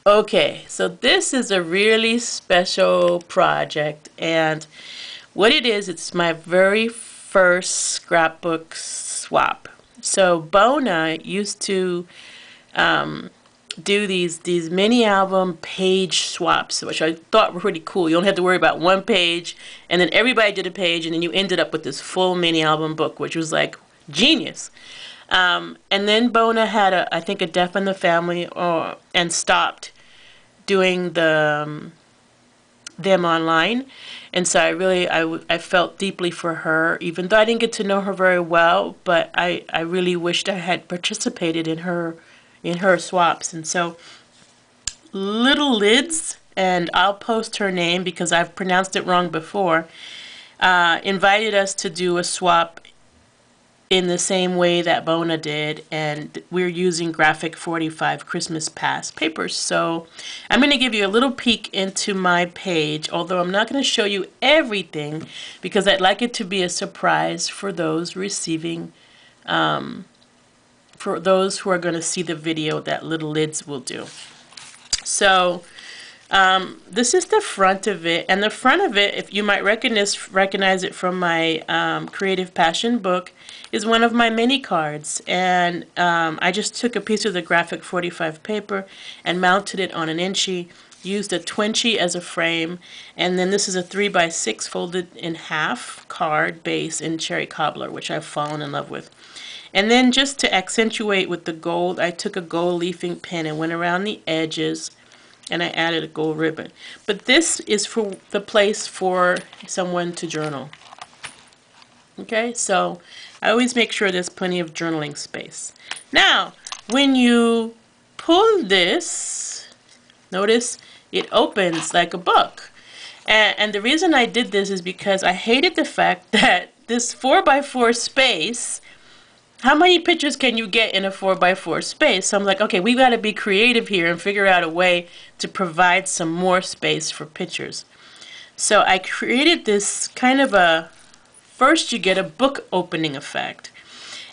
Okay, so this is a really special project, and what it is, it's my very first scrapbook swap. So Bona used to do these mini album page swaps, which I thought were pretty cool. You don't have to worry about one page, and then everybody did a page, and then you ended up with this full mini album book, which was like genius. And then Bona had I think a death in the family, and stopped doing them online, and so I felt deeply for her, even though I didn't get to know her very well. But I really wished I had participated in her swaps, and so Little Lids, and I'll post her name because I've pronounced it wrong before, invited us to do a swap in the same way that Bona did, and we're using Graphic 45 Christmas Past papers. So I'm going to give you a little peek into my page, although I'm not going to show you everything because I'd like it to be a surprise for those receiving, for those who are going to see the video that Little Lids will do. So this is the front of it, and the front of it, if you might recognize it from my Creative Passion book, is one of my mini cards. And I just took a piece of the Graphic 45 paper and mounted it on an Inchi, used a Twinchie as a frame, and then this is a 3x6 folded in half card base in Cherry Cobbler, which I've fallen in love with. And then just to accentuate with the gold, I took a gold leafing pen and went around the edges, and I added a gold ribbon. But this is for the place for someone to journal. Okay, so I always make sure there's plenty of journaling space. Now, when you pull this, notice it opens like a book. And the reason I did this is because I hated the fact that this 4x4 space, how many pictures can you get in a 4x4 space? So I'm like, okay, we got to be creative here and figure out a way to provide some more space for pictures. So I created this kind of a, first you get a book opening effect.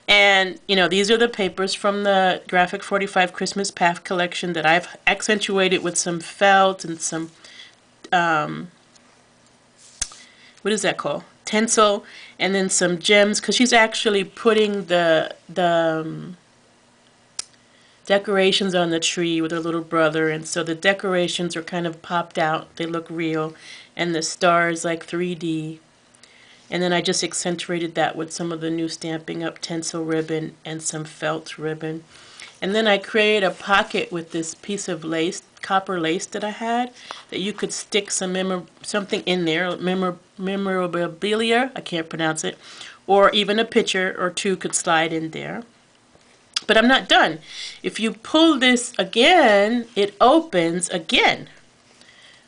And, you know, these are the papers from the Graphic 45 Christmas Past collection that I've accentuated with some felt and some, what is that called? Tinsel, and then some gems, because she's actually putting the decorations on the tree with her little brother, and so the decorations are kind of popped out. They look real, and the stars like 3D. And then I just accentuated that with some of the new Stampin' Up! Tinsel ribbon and some felt ribbon. And then I created a pocket with this piece of lace, copper lace that I had, that you could stick some something in there, memorabilia, I can't pronounce it, or even a picture or two could slide in there. But I'm not done. If you pull this again, it opens again.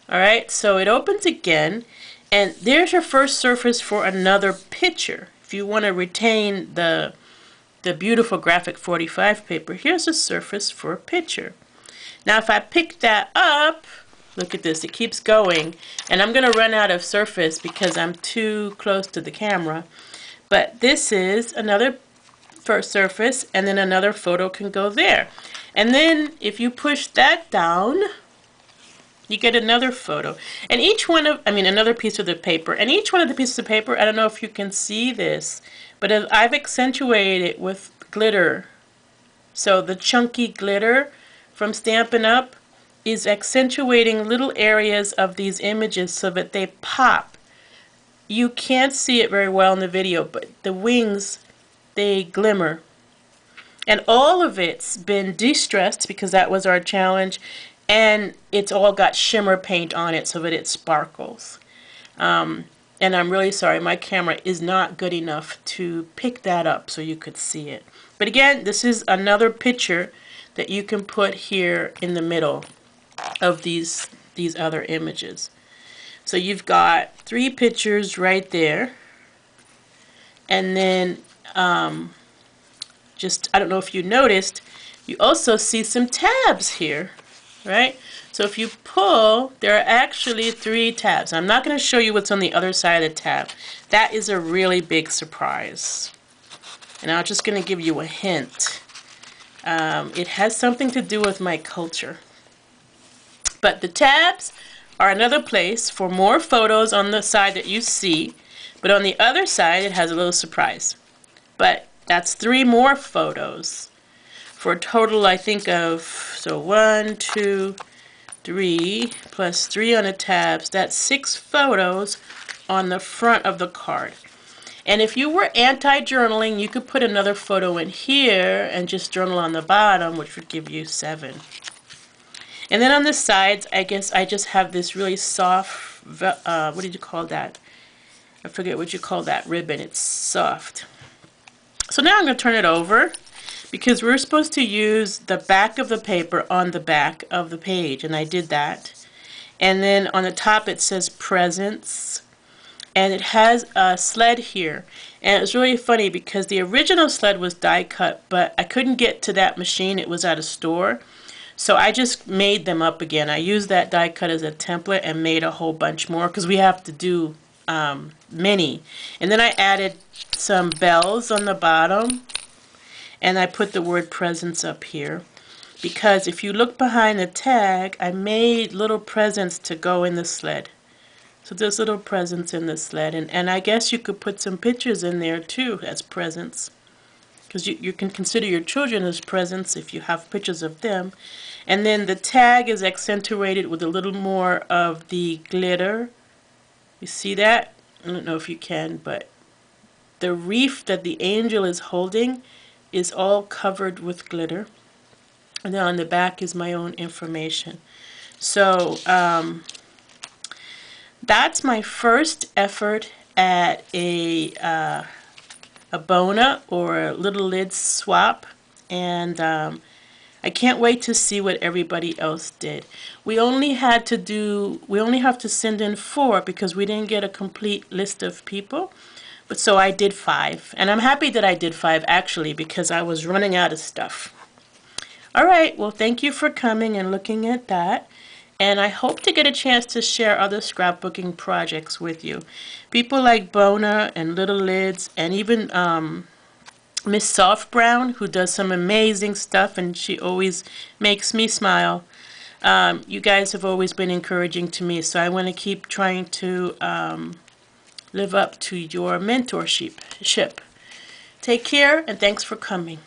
Alright, so it opens again, and there's your first surface for another picture. If you want to retain the beautiful Graphic 45 paper, here's a surface for a picture. Now if I pick that up, look at this, it keeps going, and I'm going to run out of surface because I'm too close to the camera. But this is another first surface, and then another photo can go there. And then if you push that down, you get another photo. And each one of, another piece of the paper. And each one of the pieces of paper, I don't know if you can see this, but I've accentuated it with glitter. So the chunky glitter from Stampin' Up! Is accentuating little areas of these images so that they pop. You can't see it very well in the video, but the wings, they glimmer. And all of it's been de-stressed because that was our challenge, and it's all got shimmer paint on it so that it sparkles. And I'm really sorry, my camera is not good enough to pick that up so you could see it. But again, this is another picture that you can put here in the middle of these other images. So you've got 3 pictures right there, and then just, I don't know if you noticed, you also see some tabs here, right? So if you pull, there are actually 3 tabs. I'm not going to show you what's on the other side of the tab. That is a really big surprise, and I'm just going to give you a hint. It has something to do with my culture. But the tabs are another place for more photos on the side that you see, but on the other side it has a little surprise. But that's 3 more photos for a total, I think, of, so 1, 2, 3 plus 3 on the tabs. That's 6 photos on the front of the card. And if you were anti-journaling, you could put another photo in here and just journal on the bottom, which would give you 7. And then on the sides, I guess I just have this really soft, what did you call that? I forget what you call that ribbon. It's soft. So now I'm going to turn it over because we're supposed to use the back of the paper on the back of the page, and I did that. And then on the top it says presents, and it has a sled here. And it's really funny because the original sled was die cut, but I couldn't get to that machine. It was at a store. So I just made them up again. I used that die cut as a template and made a whole bunch more because we have to do many. And then I added some bells on the bottom, and I put the word presents up here because if you look behind the tag, I made little presents to go in the sled. So there's little presents in the sled, and I guess you could put some pictures in there too as presents, because you can consider your children as presents if you have pictures of them. And then the tag is accentuated with a little more of the glitter. You see that? I don't know if you can, but the wreath that the angel is holding is all covered with glitter. And then on the back is my own information. So that's my first effort at a Bona or a little lid swap, and I can't wait to see what everybody else did. We only have to send in 4 because we didn't get a complete list of people. But so I did 5, and I'm happy that I did 5 actually because I was running out of stuff. All right, well, thank you for coming and looking at that. And I hope to get a chance to share other scrapbooking projects with you. People like Bona and Little Lids, and even Miss Soft Brown, who does some amazing stuff, and she always makes me smile. You guys have always been encouraging to me, so I want to keep trying to live up to your mentorship. Take care, and thanks for coming.